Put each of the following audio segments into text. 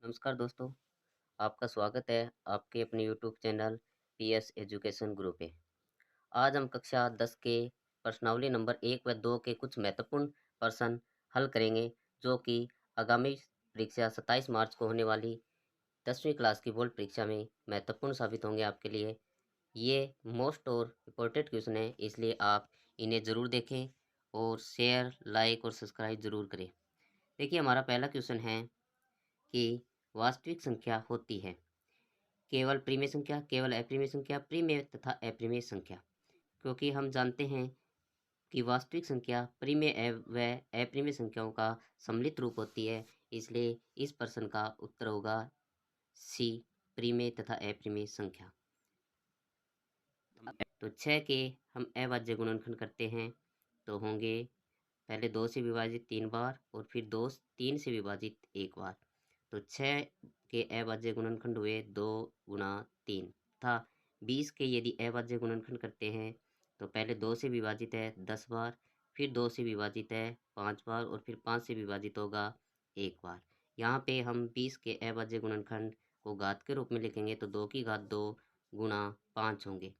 नमस्कार दोस्तों, आपका स्वागत है आपके अपने यूट्यूब चैनल पीएस एजुकेशन गुरु पे। आज हम कक्षा 10 के प्रश्नावली नंबर 1 व 2 के कुछ महत्वपूर्ण प्रश्न हल करेंगे, जो कि आगामी परीक्षा 27 मार्च को होने वाली 10वीं क्लास की बोर्ड परीक्षा में महत्वपूर्ण साबित होंगे आपके लिए। ये मोस्ट और इम्पोर्टेंट क्वेश्चन है, इसलिए आप इन्हें ज़रूर देखें और शेयर, लाइक और सब्सक्राइब ज़रूर करें। देखिए, हमारा पहला क्वेश्चन है कि वास्तविक संख्या होती है केवल प्रीमेय संख्या, केवल अप्रिमेय संख्या, प्रीमेय तथा अप्रिमेय संख्या। क्योंकि हम जानते हैं कि वास्तविक संख्या प्रीमेय व अप्रिमेय संख्याओं का सम्मिलित रूप होती है, इसलिए इस प्रश्न का उत्तर होगा सी, प्रीमेय तथा अप्रिमेय संख्या। तो 6 के हम अभाज्य गुणनखंड करते हैं तो होंगे पहले 2 से विभाजित 3 बार और फिर 3 से विभाजित 1 बार। तो 6 के अभाज्य गुणनखंड हुए 2 गुणा 3 तथा 20 के यदि अभाज्य गुणनखंड करते हैं तो पहले 2 से विभाजित है 10 बार, फिर 2 से विभाजित है 5 बार और फिर 5 से विभाजित होगा 1 बार। यहाँ पे हम 20 के अभाज्य गुणनखंड को घात के रूप में लिखेंगे तो 2 की घात 2 गुणा 5 होंगे।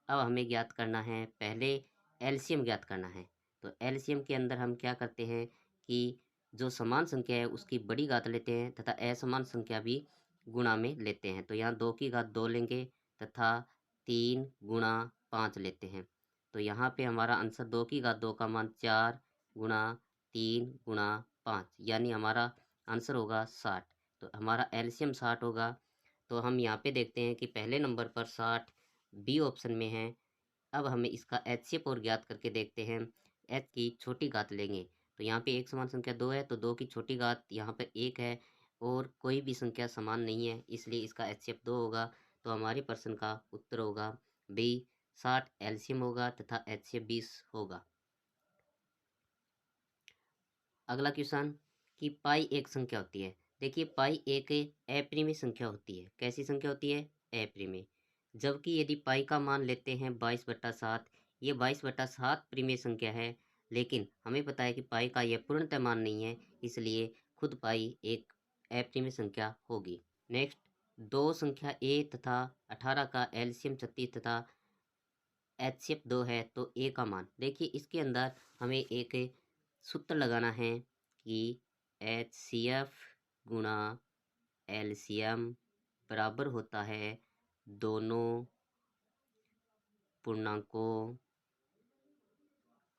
अब हमें ज्ञात करना है, पहले एलसीएम ज्ञात करना है। तो एलसीएम के अंदर हम क्या करते हैं कि जो समान संख्या है उसकी बड़ी घात लेते हैं तथा असमान संख्या भी गुणा में लेते हैं। तो यहाँ 2 की घात 2 लेंगे तथा 3 गुणा 5 लेते हैं। तो यहाँ पे हमारा आंसर 2 की घात 2 का मान 4 गुणा 3 गुणा 5, यानी हमारा आंसर होगा 60। तो हमारा एलसीएम 60 होगा। तो हम यहाँ पे देखते हैं कि पहले नंबर पर 60 बी ऑप्शन में है। अब हमें इसका एचसीएफ और ज्ञात करके देखते हैं। एच की छोटी घात लेंगे तो यहाँ पे एक समान संख्या 2 है, तो 2 की छोटी घात यहाँ पर 1 है और कोई भी संख्या समान नहीं है, इसलिए इसका एचसीएफ 2 होगा। तो हमारे प्रश्न का उत्तर होगा बी, 60 एलसीएम होगा तथा एचसीएफ 20 होगा। अगला क्वेश्चन कि पाई एक संख्या होती है। देखिए, पाई एक अप्रिमेय संख्या होती है। कैसी संख्या होती है? अप्रिमेय। जबकि यदि पाई का मान लेते हैं 22/7, ये 22/7 प्रीमेय संख्या है, लेकिन हमें पता है कि पाई का यह पूर्णतः मान नहीं है, इसलिए खुद पाई एक अप्रिमेय संख्या होगी। नेक्स्ट, दो संख्या ए तथा 18 का एलसीएम 36 तथा एचसीएफ 2 है, तो ए का मान देखिए, इसके अंदर हमें एक सूत्र लगाना है कि एचसीएफ गुणा एलसीएम बराबर होता है दोनों पूर्णांकों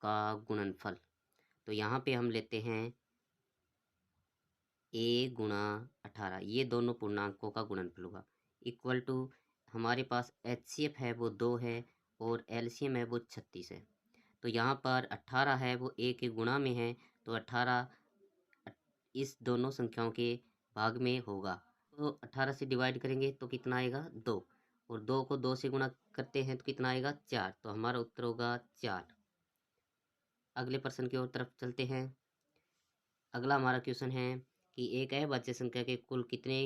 का गुणनफल। तो यहाँ पे हम लेते हैं ए गुणा 18, ये दोनों पूर्णांकों का गुणनफल होगा, इक्वल टू हमारे पास एचसीएफ है वो 2 है और एलसीएम है वो 36 है। तो यहाँ पर 18 है वो ए के गुणा में है, तो 18 इस दोनों संख्याओं के भाग में होगा। तो 18 से डिवाइड करेंगे तो कितना आएगा? 2, और 2 को 2 से गुणा करते हैं तो कितना आएगा? 4। तो हमारा उत्तर होगा 4। अगले प्रश्न की ओर तरफ चलते हैं। अगला हमारा क्वेश्चन है कि एक अभाज्य संख्या के कुल कितने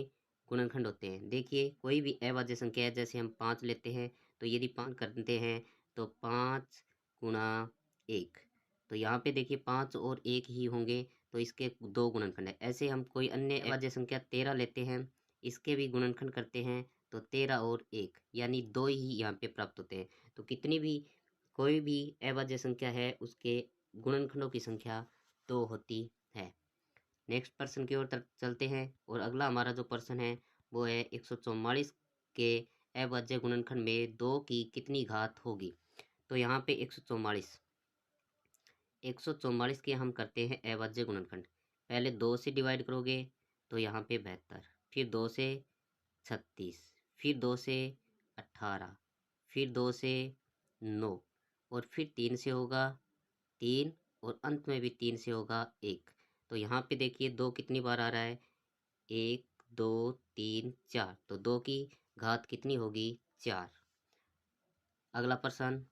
गुणनखंड होते हैं। देखिए, कोई भी अभाज्य संख्या है, जैसे हम 5 लेते हैं, तो यदि 5 करते हैं तो 5 गुणा 1, तो यहाँ पे देखिए 5 और 1 ही होंगे, तो इसके 2 गुणनखंड है। ऐसे हम कोई अन्य अभाज्य संख्या 13 लेते हैं, इसके भी गुणनखंड करते हैं तो 13 और 1 यानी 2 ही यहाँ पे प्राप्त होते हैं। तो कितनी भी कोई भी अभाज्य संख्या है उसके गुणनखंडों की संख्या 2 होती है। नेक्स्ट प्रश्न की ओर तरफ चलते हैं और अगला हमारा जो प्रश्न है वो है 144 के अभाज्य गुणनखंड में 2 की कितनी घात होगी। तो यहाँ पे 144 के हम करते हैं अभाज्य गुणनखंड। पहले 2 से डिवाइड करोगे तो यहाँ पे 72, फिर 2 से 36, फिर 2 से 18, फिर 2 से 9 और फिर 3 से होगा 3 और अंत में भी 3 से होगा 1। तो यहाँ पे देखिए 2 कितनी बार आ रहा है? 1 2 3 4, तो 2 की घात कितनी होगी? 4। अगला प्रश्न,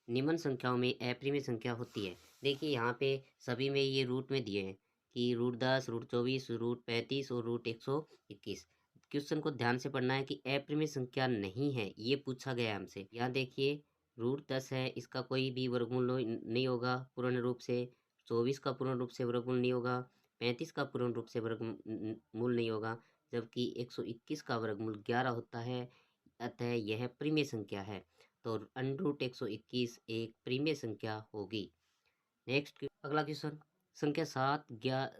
निम्न संख्याओं में अप्रिमेय संख्या होती है। देखिए, यहाँ पे सभी में ये रूट में दिए हैं कि √10, √24, √35 और √121। क्वेश्चन को ध्यान से पढ़ना है कि अप्रिमेय संख्या नहीं है, ये पूछा गया है हमसे। यहाँ देखिए √10 है, इसका कोई भी वर्गमूल नहीं होगा पूर्ण रूप से। 24 का पूर्ण रूप से वर्गमूल नहीं होगा। 35 का पूर्ण रूप से वर्गमूल नहीं होगा, जबकि 121 का वर्गमूल 11 होता है, अतः यह प्रिमेय संख्या है। तो अंडर 121 एक प्रिमेय संख्या होगी। नेक्स्ट अगला क्वेश्चन, संख्या 7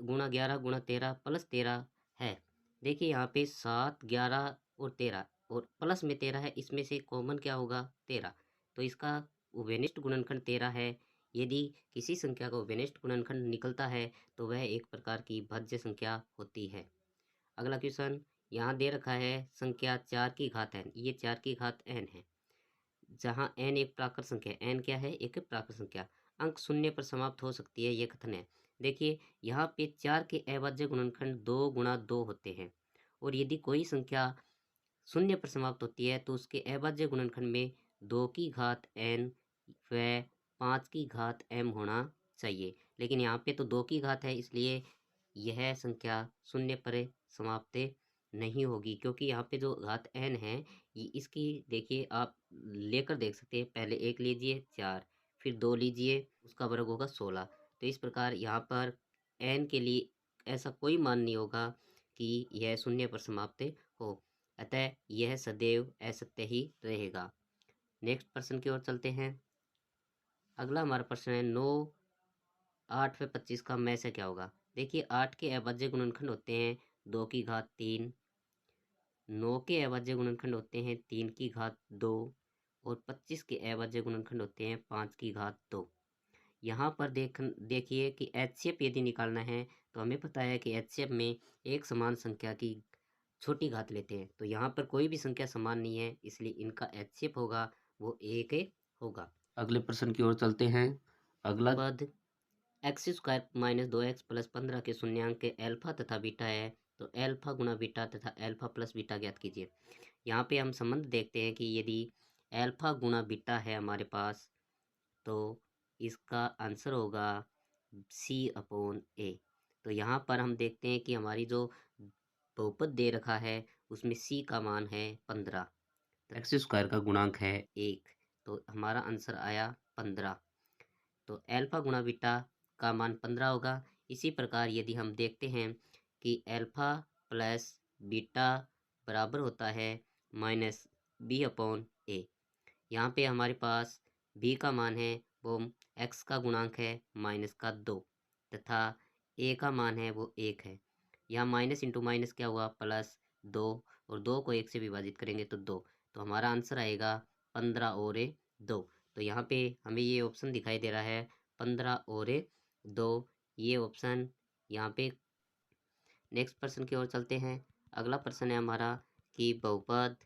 गुणा 11 गुणा 13 प्लस 13 है। देखिए यहाँ पे 7, 11 और 13 और प्लस में 13 है, इसमें से कॉमन क्या होगा? 13। तो इसका उभयनिष्ठ गुणनखंड 13 है। यदि किसी संख्या का उभयनिष्ठ गुणनखंड निकलता है तो वह एक प्रकार की भाज्य संख्या होती है। अगला क्वेश्चन यहाँ दे रखा है संख्या 4 की घात n, ये 4 की घात n है, जहाँ n एक प्राकृत संख्या है। n क्या है? एक प्राकृत संख्या। अंक शून्य पर समाप्त हो सकती है, ये कथन है। देखिए यहाँ पे 4 के अभाज्य गुणनखंड 2 गुणा 2 होते हैं, और यदि कोई संख्या शून्य पर समाप्त होती है तो उसके अभाज्य गुणनखंड में 2 की घात n व 5 की घात m होना चाहिए। लेकिन यहाँ पे तो 2 की घात है, इसलिए यह संख्या शून्य पर समाप्त नहीं होगी, क्योंकि यहाँ पे जो घात n है ये इसकी देखिए आप लेकर देख सकते हैं। पहले 1 लीजिए 4, फिर 2 लीजिए, उसका वर्ग होगा 16। तो इस प्रकार यहाँ पर n के लिए ऐसा कोई मान नहीं होगा कि यह शून्य पर समाप्त हो, अतः यह सदैव असत्य ही रहेगा। नेक्स्ट प्रश्न की ओर चलते हैं। अगला हमारा प्रश्न है 9, 8 व 25 का में से क्या होगा? देखिए 8 के अभाज्य गुणनखंड होते हैं 2 की घात 3, 9 के अभाज्य गुणनखंड होते हैं 3 की घात 2, और 25 के अभाज्य गुणनखंड होते हैं 5 की घात 2। यहाँ पर देखिए कि एचसीएफ यदि निकालना है तो हमें पता है कि एचसीएफ में एक समान संख्या की छोटी घात लेते हैं। तो यहाँ पर कोई भी संख्या समान नहीं है, इसलिए इनका एचसीएफ होगा वो 1 होगा। अगले प्रश्न की ओर चलते हैं। अगला पद x square minus 2x plus 15 के शून्यांक के अल्फा तथा बीटा है, तो अल्फा गुणा बीटा तथा अल्फा प्लस बीटा ज्ञात कीजिए। यहाँ पे हम संबंध देखते हैं कि यदि अल्फा गुणा बीटा है हमारे पास, तो इसका आंसर होगा C/A। तो यहाँ पर हम देखते हैं कि हमारी जो बहुपद दे रखा है उसमें C का मान है 15, एक्स स्क्वायर का गुणांक है 1, तो हमारा आंसर आया 15। तो अल्फा गुणा बीटा का मान 15 होगा। इसी प्रकार यदि हम देखते हैं कि अल्फा प्लस बीटा बराबर होता है -B/A। यहाँ पे हमारे पास b का मान है वो x का गुणांक है -2, तथा a का मान है वो 1 है। यहाँ माइनस इंटू माइनस क्या हुआ? +2, और 2 को 1 से विभाजित करेंगे तो 2। तो हमारा आंसर आएगा 15 और 2। तो यहाँ पे हमें ये ऑप्शन दिखाई दे रहा है 15 और 2, ये ऑप्शन यहाँ पे। नेक्स्ट प्रश्न की ओर चलते हैं। अगला प्रश्न है हमारा कि बहुपद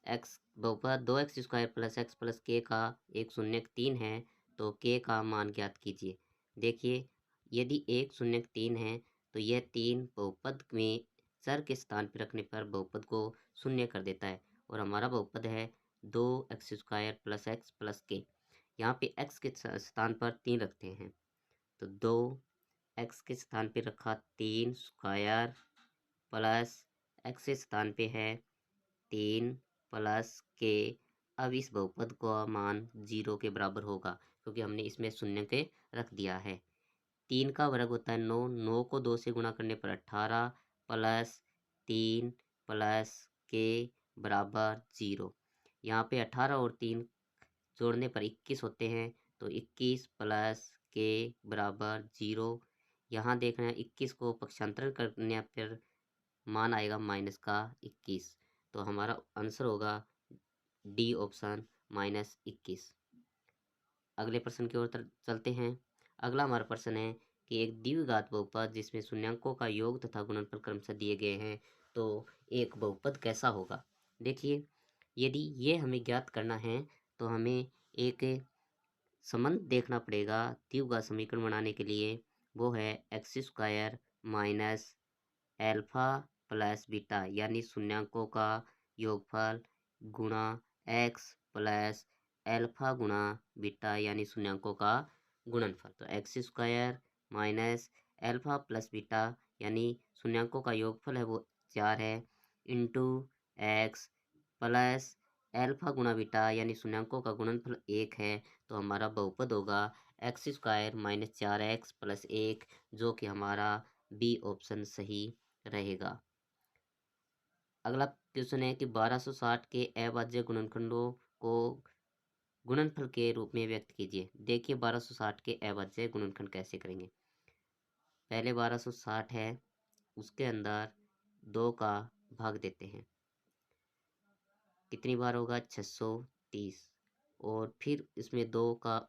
2x square plus x plus के का एक शून्यक 3 है, तो के का मान ज्ञात कीजिए। देखिए यदि एक शून्यक 3 है तो यह 3 बहुपद में चर के स्थान पर रखने पर बहुपद को शून्य कर देता है, और हमारा बहुपद है 2x square plus x plus के। यहाँ पे x के स्थान पर 3 रखते हैं, तो 2x के स्थान पे रखा 3 स्क्वायर प्लस x के स्थान पे है 3 प्लस के। अब इस बहुपद का मान 0 के बराबर होगा, क्योंकि हमने इसमें शून्य के रख दिया है। 3 का वर्ग होता है 9, 9 को 2 से गुणा करने पर 18 प्लस 3 प्लस के बराबर 0। यहाँ पे 18 और 3 जोड़ने पर 21 होते हैं, तो 21 प्लस के बराबर 0। यहाँ देखना है 21 को पक्षांतरण करने पर मान आएगा -21। तो हमारा आंसर होगा डी ऑप्शन -21। अगले प्रश्न की ओर चलते हैं। अगला हमारा प्रश्न है कि एक द्विघात बहुपद जिसमें शून्यांकों का योग तथा गुणनफल क्रमशः दिए गए हैं, तो एक बहुपद कैसा होगा? देखिए यदि ये हमें ज्ञात करना है तो हमें एक संबंध देखना पड़ेगा द्विघात समीकरण बनाने के लिए। वो है x square minus alpha plus beta, यानी शून्यांकों का योगफल गुणा एक्स प्लस एल्फा गुणा बीटा, यानी शून्यांकों का गुणनफल। तो x square minus alpha plus beta यानी शून्यांकों का योगफल है वो 4 है, इंटू एक्स प्लस एल्फा गुणा बीटा यानी शून्यांकों का गुणनफल 1 है। तो हमारा बहुपद होगा एक्स स्क्वायर -4x + 1, जो कि हमारा बी ऑप्शन सही रहेगा। अगला क्वेश्चन है कि 1260 के अभाज्य गुणनखंडों को गुणनफल के रूप में व्यक्त कीजिए। देखिए 1260 के अभाज्य गुणनखंड कैसे करेंगे। पहले 1260 है, उसके अंदर 2 का भाग देते हैं, कितनी बार होगा 630, और फिर इसमें 2 का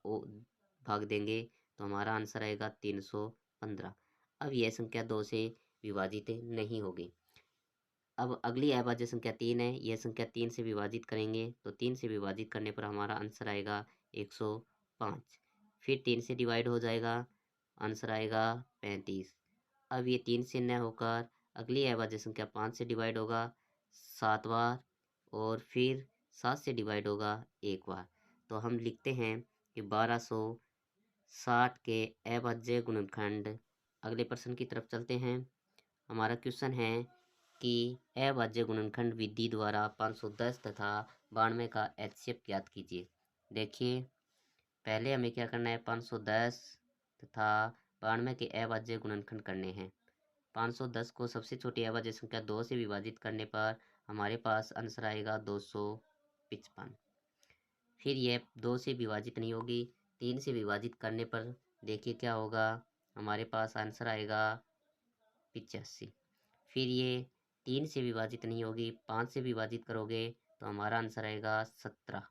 भाग देंगे तो हमारा आंसर आएगा 315। अब यह संख्या 2 से विभाजित नहीं होगी। अब अगली अभाज्य संख्या 3 है, यह संख्या 3 से विभाजित करेंगे तो 3 से विभाजित करने पर हमारा आंसर आएगा 105। फिर 3 से डिवाइड हो जाएगा, आंसर आएगा 35। अब ये 3 से न होकर अगली अभाज्य संख्या 5 से डिवाइड होगा 7 बार, और फिर 7 से डिवाइड होगा 1 बार। तो हम लिखते हैं कि 1260 के अभाज्य गुणनखंड। अगले प्रश्न की तरफ चलते हैं। हमारा क्वेश्चन है कि अभाज्य गुणनखंड विधि द्वारा 510 तथा 92 का HCF ज्ञात कीजिए। देखिए पहले हमें क्या करना है, 510 तथा 92 के अभाज्य गुणनखंड करने हैं। 510 को सबसे छोटी अभाज्य संख्या 2 से विभाजित करने पर हमारे पास आंसर आएगा 255। फिर यह 2 से विभाजित नहीं होगी, 3 से विभाजित करने पर देखिए क्या होगा, हमारे पास आंसर आएगा 85। फिर ये 3 से विभाजित नहीं होगी, 5 से विभाजित करोगे तो हमारा आंसर आएगा 17।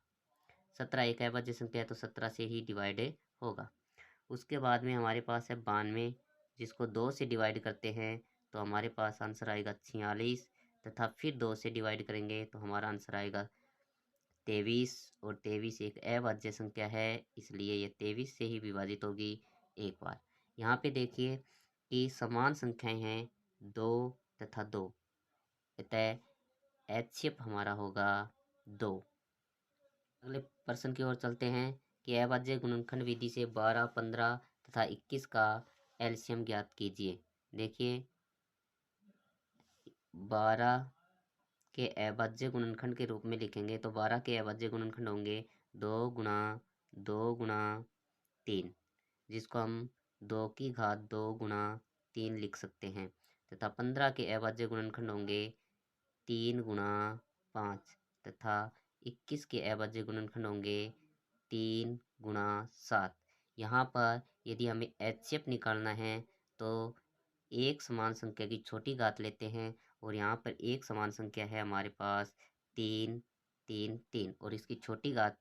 17 एक अभाज्य संख्या है तो 17 से ही डिवाइड होगा। उसके बाद में हमारे पास है 92, जिसको 2 से डिवाइड करते हैं तो हमारे पास आंसर आएगा 46, तथा फिर 2 से डिवाइड करेंगे तो हमारा आंसर आएगा 23, और 23 एक अभाज्य संख्या है, इसलिए ये 23 से ही विभाजित होगी एक बार। यहाँ पे देखिए कि समान संख्याएं हैं 2 तथा 2, अतः HCF हमारा होगा 2। अगले प्रश्न की ओर चलते हैं कि अभाज्य गुणनखंड विधि से 12, 15 तथा 21 का एलसीएम ज्ञात कीजिए। देखिए 12 के अभाज्य गुणनखंड के रूप में लिखेंगे तो 12 के अभाज्य गुणनखंड होंगे 2 गुणा 2 गुणा 3, जिसको हम 2 की घात 2 गुणा 3 लिख सकते हैं, तथा 15 के अभाज्य गुणनखंड होंगे 3 गुणा 5, तथा 21 के अभाज्य गुणनखंड होंगे 3 गुणा 7। यहाँ पर यदि हमें HCF निकालना है तो एक समान संख्या की छोटी घात लेते हैं, और यहाँ पर एक समान संख्या है हमारे पास 3, 3, 3, और इसकी छोटी घात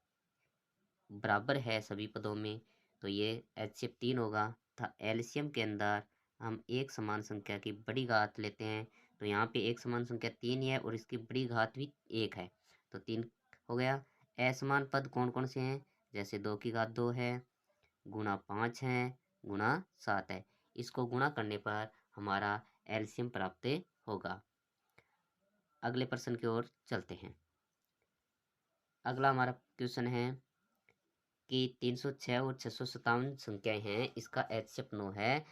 बराबर है सभी पदों में, तो ये HCF 3 होगा। तथा एलसीएम के अंदर हम एक समान संख्या की बड़ी घात लेते हैं, तो यहाँ पे एक समान संख्या 3 ही है और इसकी बड़ी घात भी 1 है, तो 3 हो गया। असमान पद कौन कौन से हैं, जैसे 2 की घात 2 है, गुणा 5 है, गुणा 7 है। इसको गुणा करने पर हमारा एलसीएम प्राप्त होगा। अगले प्रश्न की ओर चलते हैं। अगला हमारा क्वेश्चन है कि 306 और 657 संख्याएं हैं, इसका HCF 9 है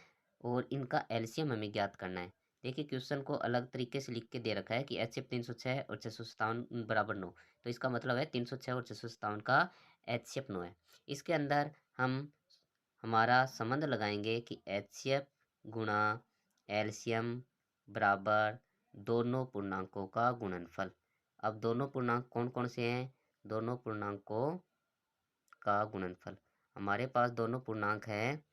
और इनका एलसीएम हमें ज्ञात करना है। देखिए क्वेश्चन को अलग तरीके से लिख के दे रखा है कि HCF 306 और 657 बराबर 9, तो इसका मतलब है 306 और 657 का HCF 9 है। इसके अंदर हम हमारा संबंध लगाएंगे कि HCF गुणा एलसीएम बराबर दोनों पूर्णांकों का गुणनफल। अब दोनों पूर्णांक कौन कौन से हैं, दोनों पूर्णांकों का गुणनफल, हमारे पास दोनों पूर्णांक हैं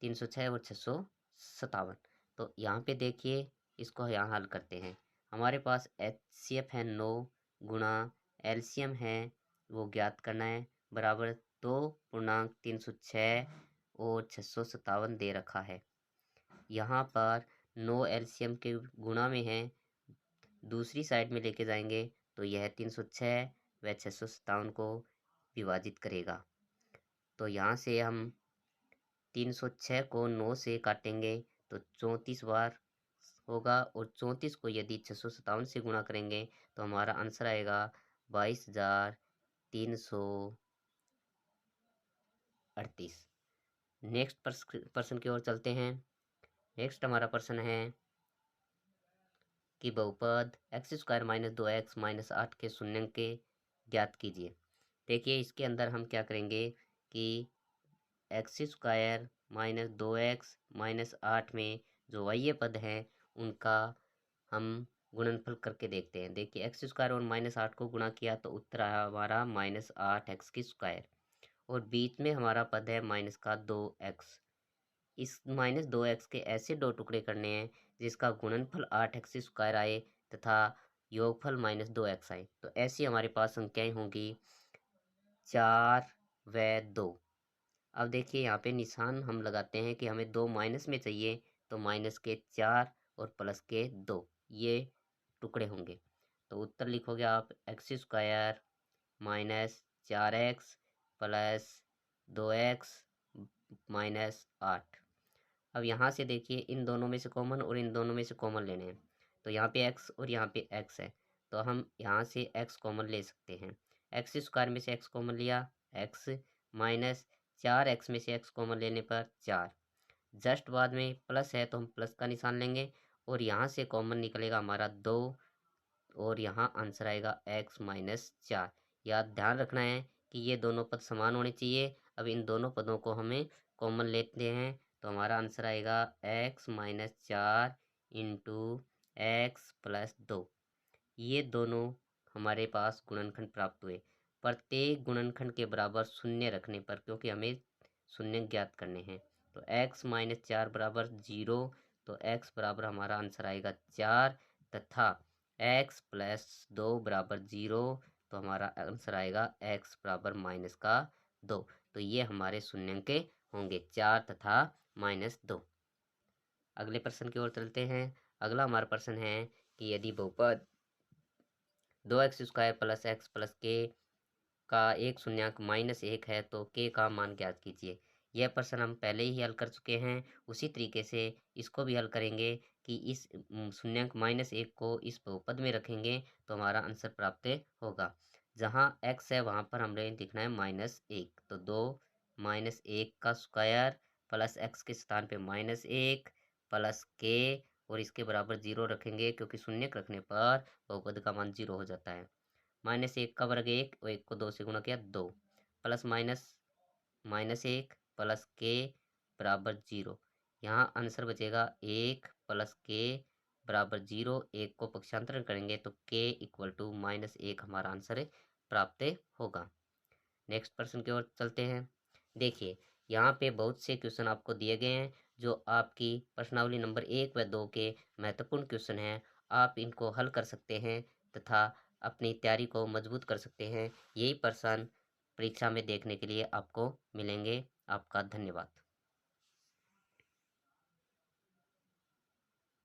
306 और 657। तो यहाँ पे देखिए इसको यहाँ हल करते हैं। हमारे पास HCF है 9 गुणा एलसीएम है वो ज्ञात करना है, बराबर 2 पूर्णांक 306 और 657 दे रखा है। यहाँ पर 9 एलसीएम के गुणा में है, दूसरी साइड में लेके जाएंगे तो यह 306 व 657 को विभाजित करेगा। तो यहाँ से हम 306 को 9 से काटेंगे तो 34 बार होगा, और 34 को यदि 657 से गुणा करेंगे तो हमारा आंसर आएगा 22,338। नेक्स्ट प्रश्न की ओर चलते हैं। नेक्स्ट हमारा प्रश्न है कि बहुपद x² - 2x - 8 के शून्यांक के ज्ञात कीजिए। देखिए इसके अंदर हम क्या करेंगे कि x² माइनस 2x माइनस 8 में जो बाह्य पद हैं उनका हम गुणनफल करके देखते हैं। देखिए एक्स स्क्वायर और माइनस 8 को गुणा किया तो उत्तर आया हमारा माइनस 8x की स्क्वायर, और बीच में हमारा पद है माइनस का 2x। इस माइनस 2x के ऐसे दो टुकड़े करने हैं जिसका गुणनफल 8x स्क्वायर आए तथा योगफल माइनस 2x आए। तो ऐसी हमारे पास संख्याएं होंगी 4 व 2। अब देखिए यहाँ पे निशान हम लगाते हैं कि हमें 2 माइनस में चाहिए, तो माइनस के 4 और प्लस के 2 ये टुकड़े होंगे। तो उत्तर लिखोगे आप x square minus 4x plus 2x minus 8। अब यहाँ से देखिए इन दोनों में से कॉमन और इन दोनों में से कॉमन लेने हैं। तो यहाँ पे x और यहाँ पे x है, तो हम यहाँ से x कॉमन ले सकते हैं। एक्स स्क्वायर में से x कॉमन लिया x, माइनस 4x में से x कॉमन लेने पर 4। जस्ट बाद में प्लस है तो हम प्लस का निशान लेंगे, और यहाँ से कॉमन निकलेगा हमारा 2, और यहाँ आंसर आएगा x माइनस 4। याद ध्यान रखना है कि ये दोनों पद समान होने चाहिए। अब इन दोनों पदों को हमें कॉमन लेते हैं, तो हमारा आंसर आएगा x minus 4 into x plus 2। ये दोनों हमारे पास गुणनखंड प्राप्त हुए। प्रत्येक गुणनखंड के बराबर शून्य रखने पर, क्योंकि हमें शून्य ज्ञात करने हैं, तो x माइनस 4 बराबर 0, तो x बराबर हमारा आंसर आएगा 4, तथा x प्लस 2 बराबर 0, तो हमारा आंसर आएगा x बराबर माइनस का 2। तो ये हमारे शून्य के होंगे 4 तथा माइनस 2। अगले प्रश्न की ओर चलते हैं। अगला हमारा प्रश्न है कि यदि बहुपद 2x square plus x plus के का एक शून्यक माइनस 1 है तो के का मान ज्ञात कीजिए। यह प्रश्न हम पहले ही हल कर चुके हैं। उसी तरीके से इसको भी हल करेंगे कि इस शून्यक माइनस 1 को इस बहुपद में रखेंगे तो हमारा आंसर प्राप्त होगा। जहाँ x है वहाँ पर हमें लिखना है माइनस 1, तो 2 माइनस 1 का स्क्वायर प्लस x के स्थान पे माइनस 1 प्लस के, और इसके बराबर 0 रखेंगे क्योंकि शून्य रखने पर बहुपद का मान 0 हो जाता है। माइनस 1 का वर्ग 1 और 1 को 2 से गुणा किया 2, प्लस माइनस माइनस 1 प्लस के बराबर 0। यहाँ आंसर बचेगा 1 प्लस के बराबर 0। 1 को पक्षांतरण करेंगे तो के इक्वल टू माइनस 1 हमारा आंसर प्राप्त होगा। नेक्स्ट प्रश्न की ओर चलते हैं। देखिए यहाँ पे बहुत से क्वेश्चन आपको दिए गए हैं जो आपकी प्रश्नावली नंबर 1 व 2 के महत्वपूर्ण क्वेश्चन हैं। आप इनको हल कर सकते हैं तथा अपनी तैयारी को मजबूत कर सकते हैं। यही प्रश्न परीक्षा में देखने के लिए आपको मिलेंगे। आपका धन्यवाद।